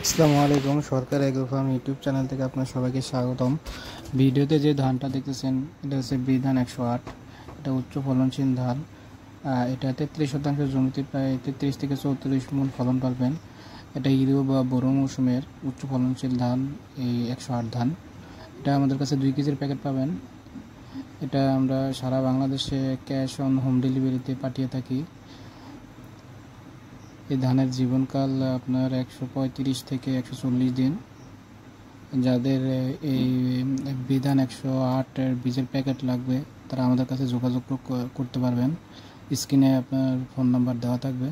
আসসালামু আলাইকুম। সরকার agro farm YouTube channel থেকে আপনার সবাইকে স্বাগতম। ভিডিওতে যে ধানটা দেখতেছেন এটা হচ্ছে বিধান 108। এটা উচ্চ ফলনশীল ধান। এটা 33% জমিতে প্রায় 33 থেকে 34 মণ ফলন পাবেন। এটা ইরো বা বড়ো মৌসুমের উচ্চ ফলনশীল ধান, এই 108 ধান। এটা আমাদের কাছে 2 কেজির প্যাকেট পাবেন। এটা আমরা সারা বাংলাদেশে ক্যাশ অন হোম ডেলিভারিতে পাঠিয়ে থাকি। এই ধানের জীবনকাল আপনার 135 থেকে 140 দিন। যাদের এই বিধান 108-এর বীজের প্যাকেট লাগবে তারা আমাদের কাছে যোগাযোগ করতে পারবেন। স্ক্রিনে আপনার ফোন নাম্বার দেওয়া থাকবে।